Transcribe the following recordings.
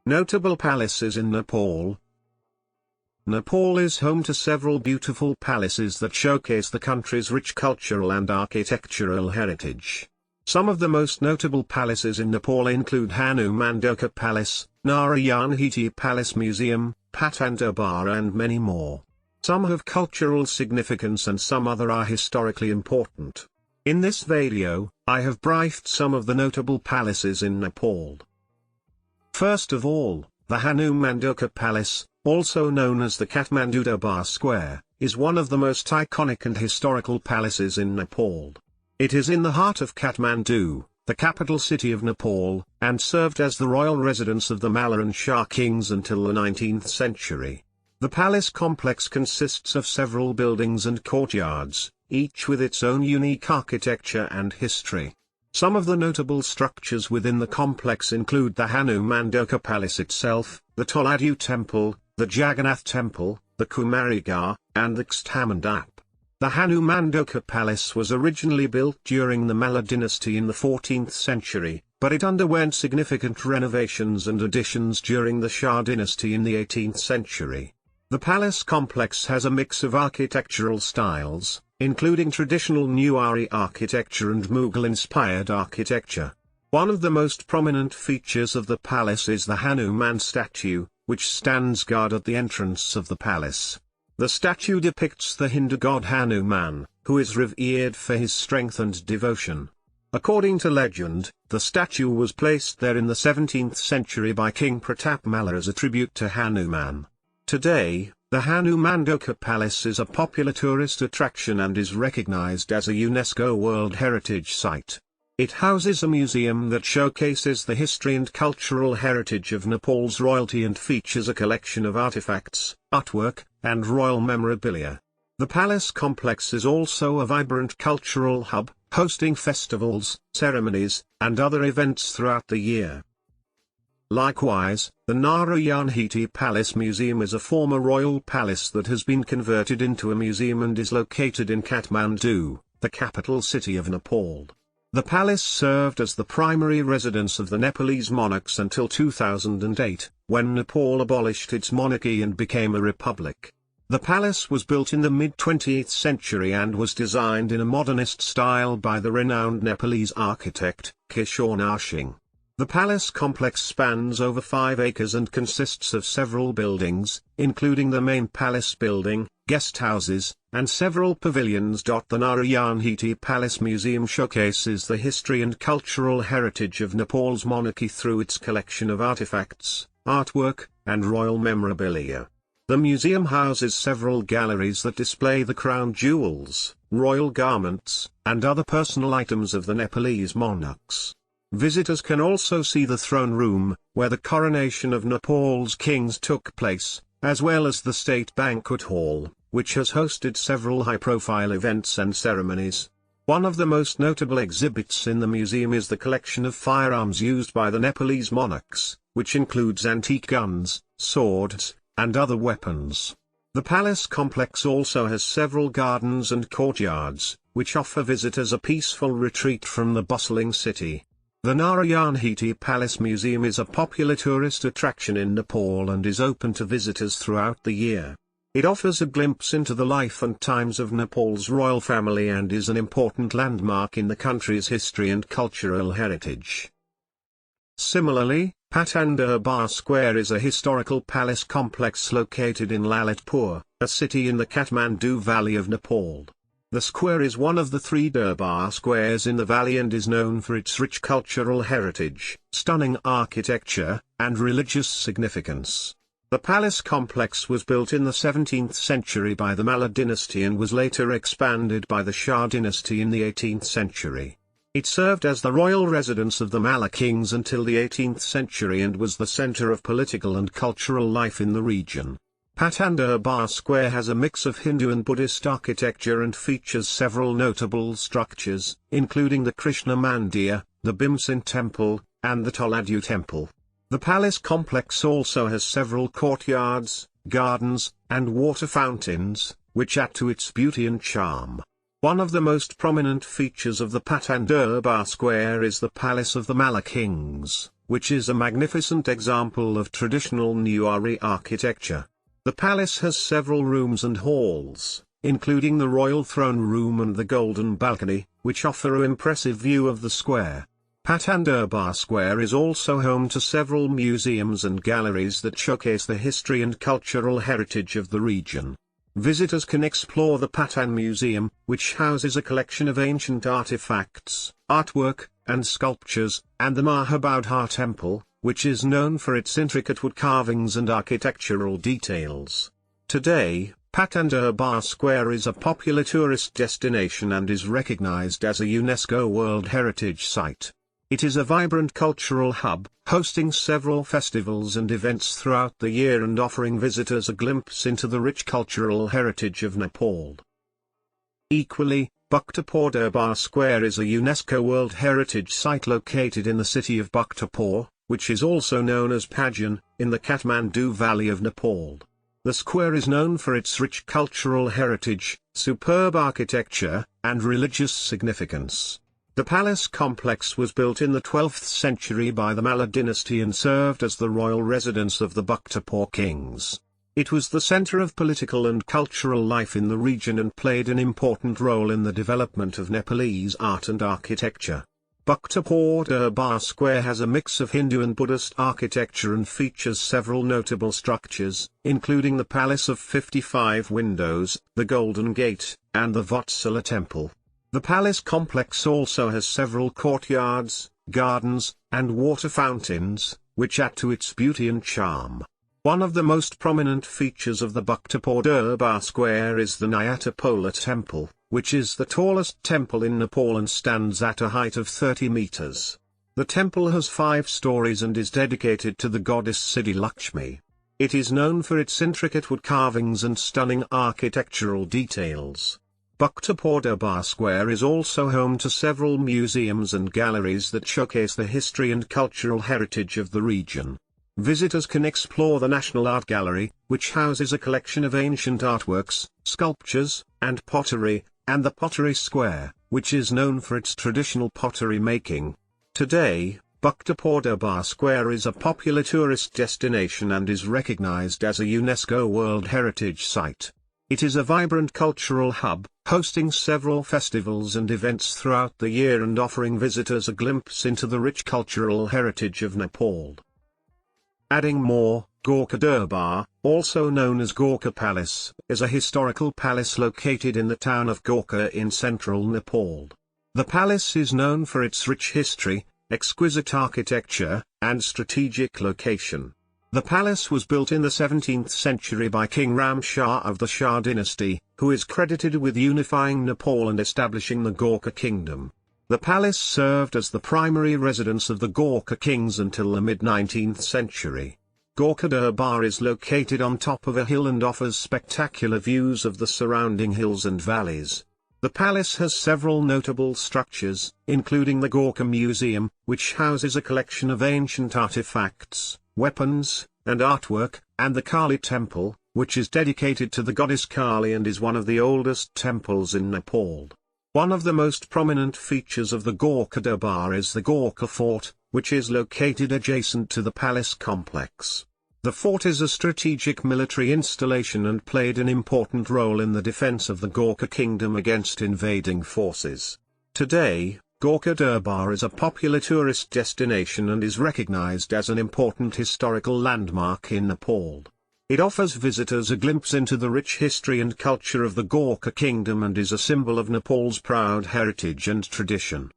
Notable palaces in Nepal. Nepal is home to several beautiful palaces that showcase the country's rich cultural and architectural heritage. Some of the most notable palaces in Nepal include Hanuman Dhoka Palace, Narayanhiti Palace Museum, Patan Durbar and many more. Some have cultural significance and some other are historically important. In this video, I have briefed some of the notable palaces in Nepal. First of all, the Hanuman Dhoka Palace, also known as the Kathmandu Durbar Square, is one of the most iconic and historical palaces in Nepal. It is in the heart of Kathmandu, the capital city of Nepal, and served as the royal residence of the Malla and Shah kings until the 19th century. The palace complex consists of several buildings and courtyards, each with its own unique architecture and history. Some of the notable structures within the complex include the Hanuman Dhoka Palace itself, the Toladu Temple, the Jagannath Temple, the Kumarigar, and the Xtha Mandap. The Hanuman Dhoka Palace was originally built during the Malla dynasty in the 14th century, but it underwent significant renovations and additions during the Shah dynasty in the 18th century. The palace complex has a mix of architectural styles, including traditional Newari architecture and Mughal-inspired architecture. One of the most prominent features of the palace is the Hanuman statue, which stands guard at the entrance of the palace. The statue depicts the Hindu god Hanuman, who is revered for his strength and devotion. According to legend, the statue was placed there in the 17th century by King Pratap Malla as a tribute to Hanuman. Today, the Hanuman Dhoka Palace is a popular tourist attraction and is recognized as a UNESCO World Heritage Site. It houses a museum that showcases the history and cultural heritage of Nepal's royalty and features a collection of artifacts, artwork, and royal memorabilia. The palace complex is also a vibrant cultural hub, hosting festivals, ceremonies, and other events throughout the year. Likewise, the Narayanhiti Palace Museum is a former royal palace that has been converted into a museum and is located in Kathmandu, the capital city of Nepal. The palace served as the primary residence of the Nepalese monarchs until 2008, when Nepal abolished its monarchy and became a republic. The palace was built in the mid-20th century and was designed in a modernist style by the renowned Nepalese architect, Kishore Narsingh. The palace complex spans over 5 acres and consists of several buildings, including the main palace building, guest houses, and several pavilions. The Narayanhiti Palace Museum showcases the history and cultural heritage of Nepal's monarchy through its collection of artifacts, artwork, and royal memorabilia. The museum houses several galleries that display the crown jewels, royal garments, and other personal items of the Nepalese monarchs. Visitors can also see the throne room, where the coronation of Nepal's kings took place, as well as the state banquet hall, which has hosted several high-profile events and ceremonies. One of the most notable exhibits in the museum is the collection of firearms used by the Nepalese monarchs, which includes antique guns, swords, and other weapons. The palace complex also has several gardens and courtyards, which offer visitors a peaceful retreat from the bustling city. The Narayanhiti Palace Museum is a popular tourist attraction in Nepal and is open to visitors throughout the year. It offers a glimpse into the life and times of Nepal's royal family and is an important landmark in the country's history and cultural heritage. Similarly, Patan Durbar Square is a historical palace complex located in Lalitpur, a city in the Kathmandu Valley of Nepal. The square is one of the 3 Durbar squares in the valley and is known for its rich cultural heritage, stunning architecture, and religious significance. The palace complex was built in the 17th century by the Malla dynasty and was later expanded by the Shah dynasty in the 18th century. It served as the royal residence of the Malla kings until the 18th century and was the center of political and cultural life in the region. Patan Durbar Square has a mix of Hindu and Buddhist architecture and features several notable structures, including the Krishna Mandir, the Bhimsen Temple, and the Toladu Temple. The palace complex also has several courtyards, gardens, and water fountains, which add to its beauty and charm. One of the most prominent features of the Patan Durbar Square is the Palace of the Malla Kings, which is a magnificent example of traditional Newari architecture. The palace has several rooms and halls, including the royal throne room and the golden balcony, which offer an impressive view of the square. Patan Durbar Square is also home to several museums and galleries that showcase the history and cultural heritage of the region. Visitors can explore the Patan Museum, which houses a collection of ancient artifacts, artwork, and sculptures, and the Mahabodha Temple, which is known for its intricate wood carvings and architectural details. Today, Patan Durbar Square is a popular tourist destination and is recognized as a UNESCO World Heritage Site. It is a vibrant cultural hub, hosting several festivals and events throughout the year and offering visitors a glimpse into the rich cultural heritage of Nepal. Equally, Bhaktapur Durbar Square is a UNESCO World Heritage Site located in the city of Bhaktapur, which is also known as Pajan, in the Kathmandu Valley of Nepal. The square is known for its rich cultural heritage, superb architecture, and religious significance. The palace complex was built in the 12th century by the Malla dynasty and served as the royal residence of the Bhaktapur kings. It was the center of political and cultural life in the region and played an important role in the development of Nepalese art and architecture. Bhaktapur Durbar Square has a mix of Hindu and Buddhist architecture and features several notable structures, including the Palace of 55 Windows, the Golden Gate, and the Vatsala Temple. The palace complex also has several courtyards, gardens, and water fountains, which add to its beauty and charm. One of the most prominent features of the Bhaktapur Durbar Square is the Narayanhiti Temple, which is the tallest temple in Nepal and stands at a height of 30 meters. The temple has 5 stories and is dedicated to the goddess Siddhi Lakshmi. It is known for its intricate wood carvings and stunning architectural details. Bhaktapur Durbar Square is also home to several museums and galleries that showcase the history and cultural heritage of the region. Visitors can explore the National Art Gallery, which houses a collection of ancient artworks, sculptures, and pottery, and the Pottery Square, which is known for its traditional pottery making. Today, Bhaktapur Durbar Square is a popular tourist destination and is recognized as a UNESCO World Heritage Site. It is a vibrant cultural hub, hosting several festivals and events throughout the year and offering visitors a glimpse into the rich cultural heritage of Nepal. Adding more, Gorkha Durbar, also known as Gorkha Palace, is a historical palace located in the town of Gorkha in central Nepal. The palace is known for its rich history, exquisite architecture, and strategic location. The palace was built in the 17th century by King Ram Shah of the Shah dynasty, who is credited with unifying Nepal and establishing the Gorkha kingdom. The palace served as the primary residence of the Gorkha kings until the mid-19th century. Gorkha Durbar is located on top of a hill and offers spectacular views of the surrounding hills and valleys. The palace has several notable structures, including the Gorkha Museum, which houses a collection of ancient artifacts, weapons, and artwork, and the Kali Temple, which is dedicated to the goddess Kali and is one of the oldest temples in Nepal. One of the most prominent features of the Gorkha Durbar is the Gorkha Fort, which is located adjacent to the palace complex. The fort is a strategic military installation and played an important role in the defense of the Gorkha kingdom against invading forces. Today, Gorkha Durbar is a popular tourist destination and is recognized as an important historical landmark in Nepal. It offers visitors a glimpse into the rich history and culture of the Gorkha kingdom and is a symbol of Nepal's proud heritage and tradition.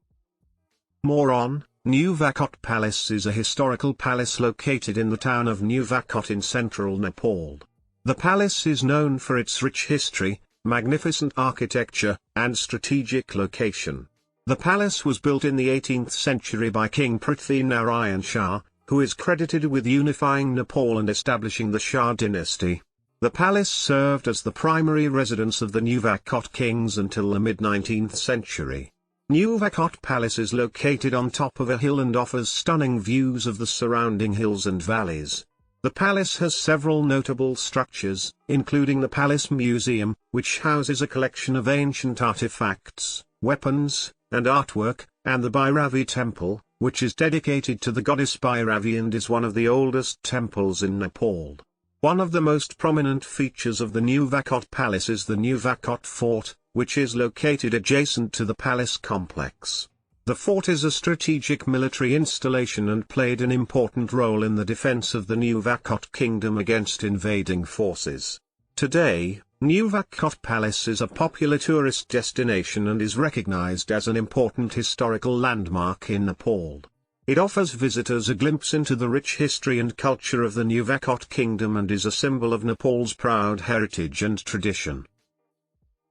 More on, Nuvakot Palace is a historical palace located in the town of Nuvakot in central Nepal. The palace is known for its rich history, magnificent architecture, and strategic location. The palace was built in the 18th century by King Prithvi Narayan Shah, who is credited with unifying Nepal and establishing the Shah dynasty. The palace served as the primary residence of the Nuvakot kings until the mid-19th century. Nuvakot Palace is located on top of a hill and offers stunning views of the surrounding hills and valleys. The palace has several notable structures, including the Palace Museum, which houses a collection of ancient artifacts, weapons, and artwork, and the Bhairavi Temple, which is dedicated to the goddess Bhairavi and is one of the oldest temples in Nepal. One of the most prominent features of the New Vakot Palace is the New Vakot Fort, which is located adjacent to the palace complex. The fort is a strategic military installation and played an important role in the defense of the New Vakot kingdom against invading forces. Today, New Vakot Palace is a popular tourist destination and is recognized as an important historical landmark in Nepal. It offers visitors a glimpse into the rich history and culture of the New Vakot kingdom and is a symbol of Nepal's proud heritage and tradition.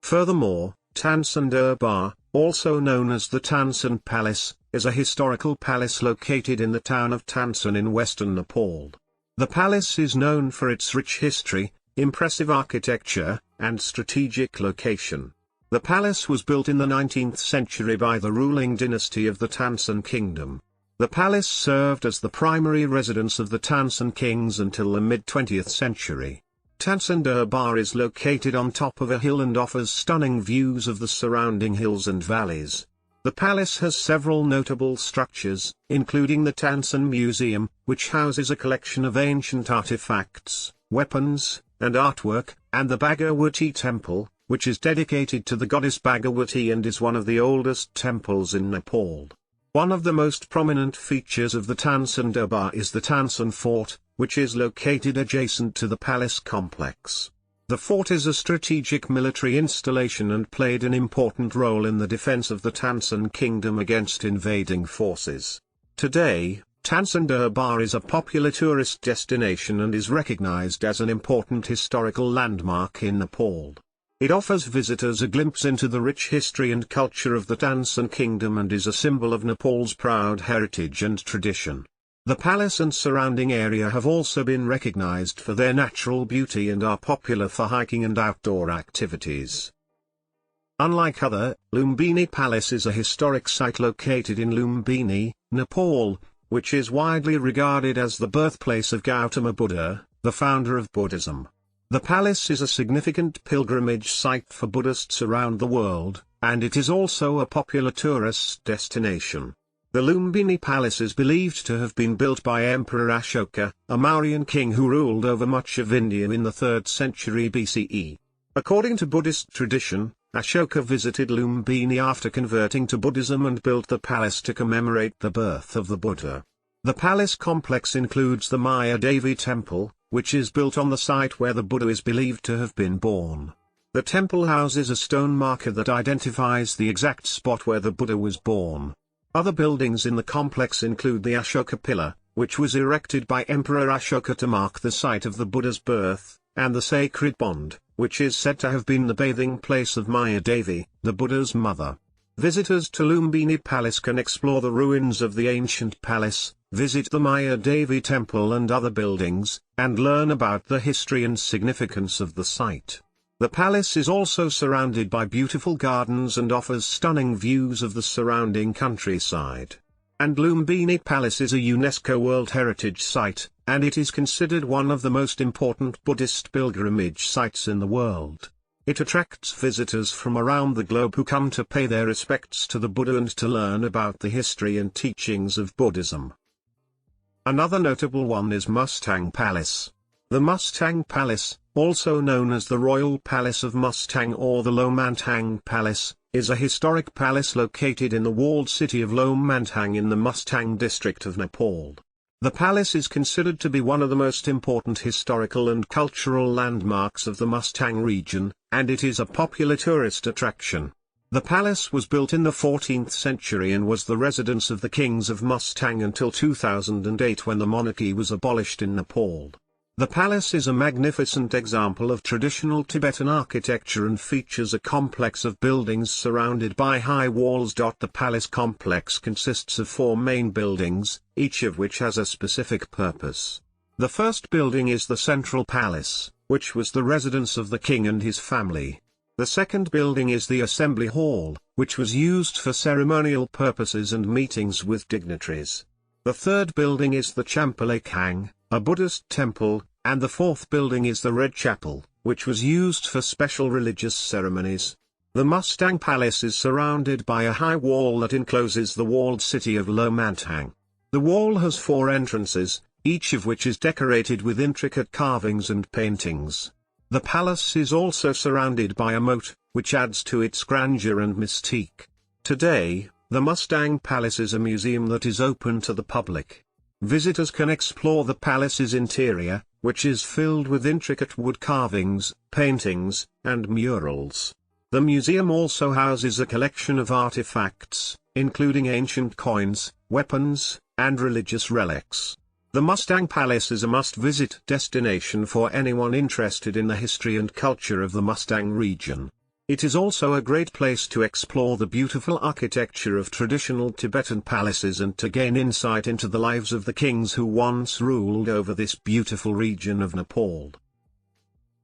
Furthermore, Patan Durbar, also known as the Tansen Palace, is a historical palace located in the town of Tansen in western Nepal. The palace is known for its rich history, impressive architecture, and strategic location. The palace was built in the 19th century by the ruling dynasty of the Tansen kingdom. The palace served as the primary residence of the Tansen kings until the mid-20th century. Patan Durbar is located on top of a hill and offers stunning views of the surrounding hills and valleys. The palace has several notable structures, including the Tansen Museum, which houses a collection of ancient artifacts, weapons, and artwork, and the Bhagawati Temple, which is dedicated to the goddess Bhagawati and is one of the oldest temples in Nepal. One of the most prominent features of the Patan Durbar is the Tansen Fort, which is located adjacent to the palace complex. The fort is a strategic military installation and played an important role in the defense of the Tansen kingdom against invading forces. Today, Patan Durbar is a popular tourist destination and is recognized as an important historical landmark in Nepal. It offers visitors a glimpse into the rich history and culture of the Tansen kingdom and is a symbol of Nepal's proud heritage and tradition. The palace and surrounding area have also been recognized for their natural beauty and are popular for hiking and outdoor activities. Unlike other, Lumbini Palace is a historic site located in Lumbini, Nepal, which is widely regarded as the birthplace of Gautama Buddha, the founder of Buddhism. The palace is a significant pilgrimage site for Buddhists around the world, and it is also a popular tourist destination. The Lumbini Palace is believed to have been built by Emperor Ashoka, a Mauryan king who ruled over much of India in the 3rd century BCE. According to Buddhist tradition, Ashoka visited Lumbini after converting to Buddhism and built the palace to commemorate the birth of the Buddha. The palace complex includes the Maya Devi Temple, which is built on the site where the Buddha is believed to have been born. The temple houses a stone marker that identifies the exact spot where the Buddha was born. Other buildings in the complex include the Ashoka Pillar, which was erected by Emperor Ashoka to mark the site of the Buddha's birth, and the Sacred Pond, which is said to have been the bathing place of Maya Devi, the Buddha's mother. Visitors to Lumbini Palace can explore the ruins of the ancient palace, visit the Maya Devi Temple and other buildings, and learn about the history and significance of the site. The palace is also surrounded by beautiful gardens and offers stunning views of the surrounding countryside. And Lumbini Palace is a UNESCO World Heritage Site, and it is considered one of the most important Buddhist pilgrimage sites in the world. It attracts visitors from around the globe who come to pay their respects to the Buddha and to learn about the history and teachings of Buddhism. Another notable one is Mustang Palace. The Mustang Palace, also known as the Royal Palace of Mustang or the Lomantang Palace, is a historic palace located in the walled city of Lomantang in the Mustang district of Nepal. The palace is considered to be one of the most important historical and cultural landmarks of the Mustang region, and it is a popular tourist attraction. The palace was built in the 14th century and was the residence of the kings of Mustang until 2008 when the monarchy was abolished in Nepal. The palace is a magnificent example of traditional Tibetan architecture and features a complex of buildings surrounded by high walls. The palace complex consists of 4 main buildings, each of which has a specific purpose. The first building is the Central Palace, which was the residence of the king and his family. The second building is the Assembly Hall, which was used for ceremonial purposes and meetings with dignitaries. The third building is the Champalakang, a Buddhist temple, and the fourth building is the Red Chapel, which was used for special religious ceremonies. The Mustang Palace is surrounded by a high wall that encloses the walled city of Lomantang. The wall has 4 entrances, each of which is decorated with intricate carvings and paintings. The palace is also surrounded by a moat, which adds to its grandeur and mystique. Today, the Mustang Palace is a museum that is open to the public. Visitors can explore the palace's interior, which is filled with intricate wood carvings, paintings, and murals. The museum also houses a collection of artifacts, including ancient coins, weapons, and religious relics. The Mustang Palace is a must-visit destination for anyone interested in the history and culture of the Mustang region. It is also a great place to explore the beautiful architecture of traditional Tibetan palaces and to gain insight into the lives of the kings who once ruled over this beautiful region of Nepal.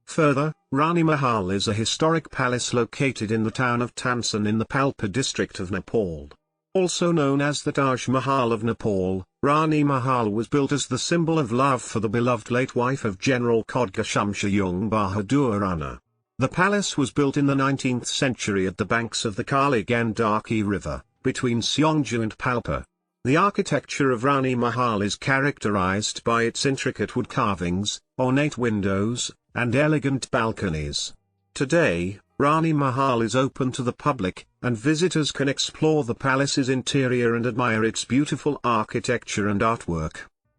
Further, Rani Mahal is a historic palace located in the town of Tansen in the Palpa district of Nepal. Also known as the Taj Mahal of Nepal, Rani Mahal was built as the symbol of love for the beloved late wife of General Khodga Shamsher Jung Bahadur Rana. The palace was built in the 19th century at the banks of the Kali Gandaki River, between Seongju and Palpa. The architecture of Rani Mahal is characterized by its intricate wood carvings, ornate windows, and elegant balconies. Today, Rani Mahal is open to the public, and visitors can explore the palace's interior and admire its beautiful architecture and artwork.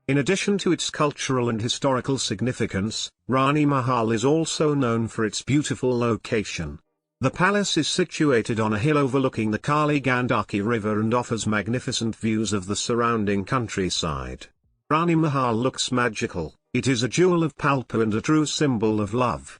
In addition to its cultural and historical significance, Rani Mahal is also known for its beautiful location. The palace is situated on a hill overlooking the Kali Gandaki River and offers magnificent views of the surrounding countryside. Rani Mahal looks magical. It is a jewel of Palpa and a true symbol of love.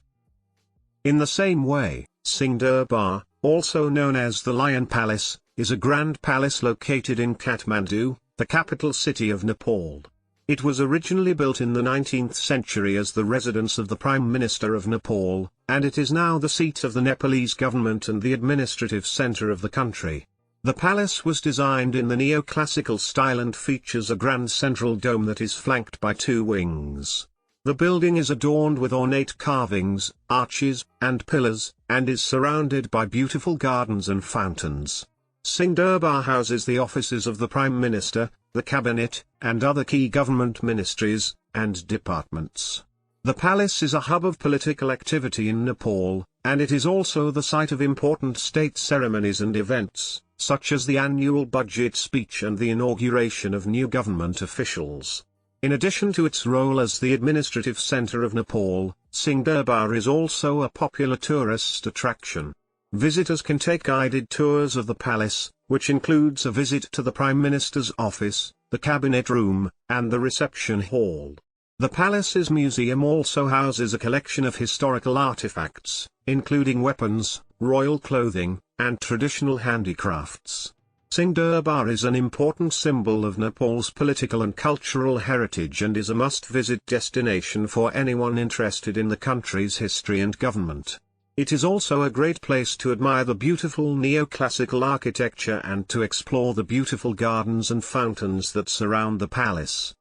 In the same way, Singh Durbar, also known as the Lion Palace, is a grand palace located in Kathmandu, the capital city of Nepal. It was originally built in the 19th century as the residence of the Prime Minister of Nepal, and it is now the seat of the Nepalese government and the administrative center of the country. The palace was designed in the neoclassical style and features a grand central dome that is flanked by 2 wings. The building is adorned with ornate carvings, arches, and pillars, and is surrounded by beautiful gardens and fountains. Singh Durbar houses the offices of the Prime Minister, the Cabinet, and other key government ministries and departments. The palace is a hub of political activity in Nepal, and it is also the site of important state ceremonies and events, such as the annual budget speech and the inauguration of new government officials. In addition to its role as the administrative center of Nepal, Singh Durbar is also a popular tourist attraction. Visitors can take guided tours of the palace, which includes a visit to the Prime Minister's office, the cabinet room, and the reception hall. The palace's museum also houses a collection of historical artifacts, including weapons, royal clothing, and traditional handicrafts. Singh Durbar is an important symbol of Nepal's political and cultural heritage and is a must-visit destination for anyone interested in the country's history and government. It is also a great place to admire the beautiful neoclassical architecture and to explore the beautiful gardens and fountains that surround the palace.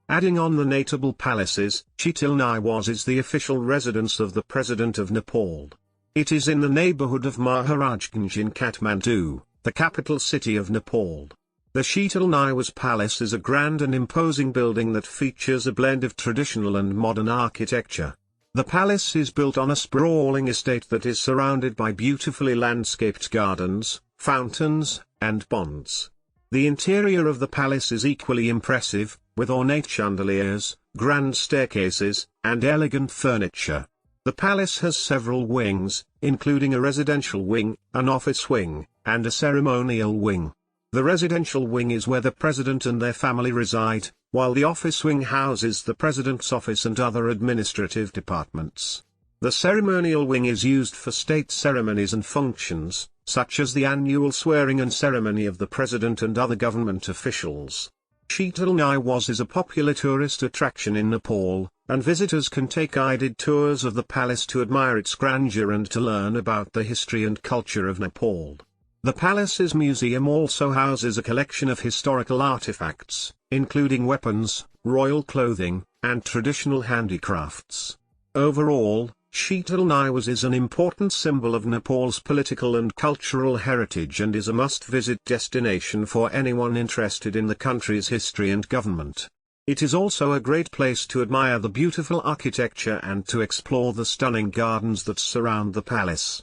Adding on the notable palaces, Chitil Niwas is the official residence of the President of Nepal. It is in the neighborhood of Maharajganj in Kathmandu, the capital city of Nepal. The Chitil Niwas Palace is a grand and imposing building that features a blend of traditional and modern architecture. The palace is built on a sprawling estate that is surrounded by beautifully landscaped gardens, fountains, and ponds. The interior of the palace is equally impressive, with ornate chandeliers, grand staircases, and elegant furniture. The palace has several wings, including a residential wing, an office wing, and a ceremonial wing. The residential wing is where the president and their family reside, while the office wing houses the president's office and other administrative departments. The ceremonial wing is used for state ceremonies and functions, such as the annual swearing-in ceremony of the president and other government officials. Chitil Niwas is a popular tourist attraction in Nepal, and visitors can take guided tours of the palace to admire its grandeur and to learn about the history and culture of Nepal. The palace's museum also houses a collection of historical artifacts, including weapons, royal clothing, and traditional handicrafts. Overall, Sheetal Niwas is an important symbol of Nepal's political and cultural heritage and is a must-visit destination for anyone interested in the country's history and government. It is also a great place to admire the beautiful architecture and to explore the stunning gardens that surround the palace.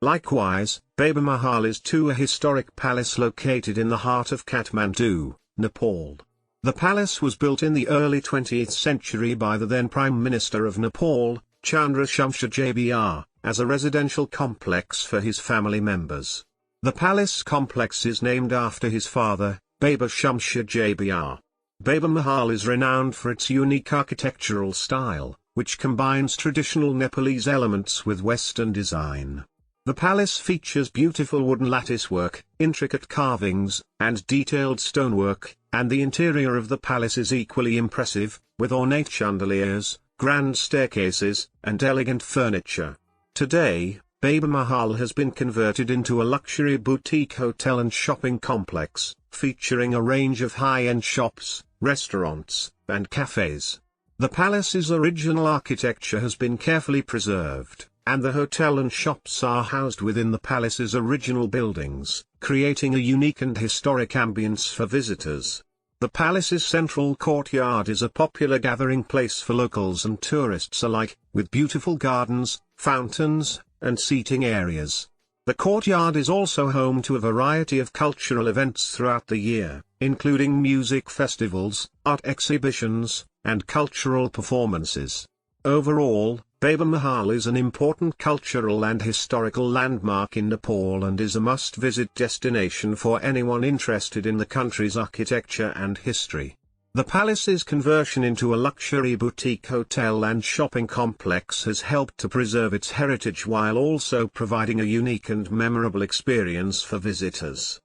Likewise, Baba Mahal is too a historic palace located in the heart of Kathmandu, Nepal. The palace was built in the early 20th century by the then Prime Minister of Nepal, Chandra Shumsher Jbr, as a residential complex for his family members. The palace complex is named after his father, Baba Shumsher Jbr. Baba Mahal is renowned for its unique architectural style, which combines traditional Nepalese elements with Western design. The palace features beautiful wooden latticework, intricate carvings, and detailed stonework, and the interior of the palace is equally impressive, with ornate chandeliers, grand staircases, and elegant furniture. Today, Baba Mahal has been converted into a luxury boutique hotel and shopping complex, featuring a range of high-end shops, restaurants, and cafes. The palace's original architecture has been carefully preserved, and the hotel and shops are housed within the palace's original buildings, creating a unique and historic ambience for visitors. The palace's central courtyard is a popular gathering place for locals and tourists alike, with beautiful gardens, fountains, and seating areas. The courtyard is also home to a variety of cultural events throughout the year, including music festivals, art exhibitions, and cultural performances. Overall, Baba Mahal is an important cultural and historical landmark in Nepal and is a must-visit destination for anyone interested in the country's architecture and history. The palace's conversion into a luxury boutique hotel and shopping complex has helped to preserve its heritage while also providing a unique and memorable experience for visitors.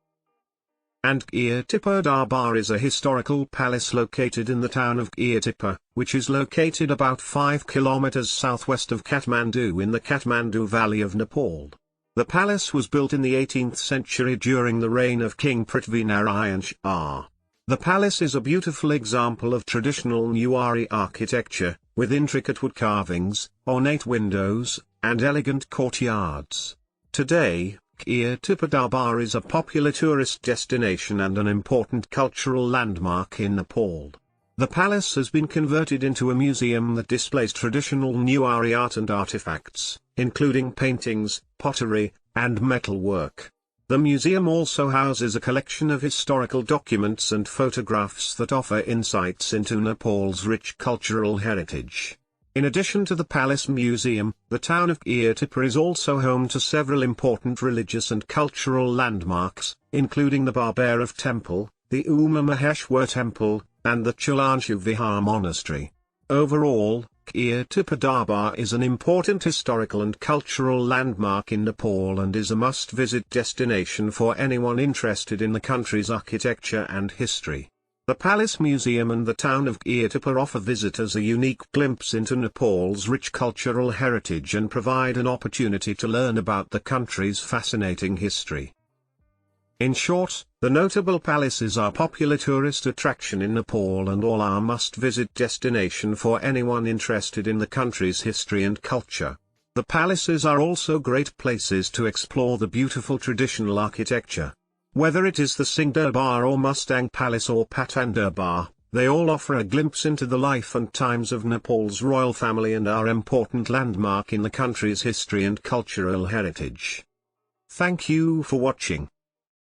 And Narayanhiti Darbar is a historical palace located in the town of Narayanhiti, which is located about 5 kilometers southwest of Kathmandu in the Kathmandu Valley of Nepal. The palace was built in the 18th century during the reign of King Prithvi Narayan Shah. The palace is a beautiful example of traditional Newari architecture, with intricate wood carvings, ornate windows, and elegant courtyards. Today, Narayanhiti Darbar is a popular tourist destination and an important cultural landmark in Nepal. The palace has been converted into a museum that displays traditional Newari art and artifacts, including paintings, pottery, and metalwork. The museum also houses a collection of historical documents and photographs that offer insights into Nepal's rich cultural heritage. In addition to the Palace Museum, the town of Narayanhiti is also home to several important religious and cultural landmarks, including the Barbhairav Temple, the Uma Maheshwar Temple, and the Chalanshu Vihar Monastery. Overall, Narayanhiti Darbar is an important historical and cultural landmark in Nepal and is a must-visit destination for anyone interested in the country's architecture and history. The Palace Museum and the town of Narayanhiti offer visitors a unique glimpse into Nepal's rich cultural heritage and provide an opportunity to learn about the country's fascinating history. In short, the notable palaces are popular tourist attraction in Nepal and all are must-visit destination for anyone interested in the country's history and culture. The palaces are also great places to explore the beautiful traditional architecture. Whether it is the Singh Durbar or Mustang Palace or Patan Durbar, they all offer a glimpse into the life and times of Nepal's royal family and are important landmark in the country's history and cultural heritage. Thank you for watching.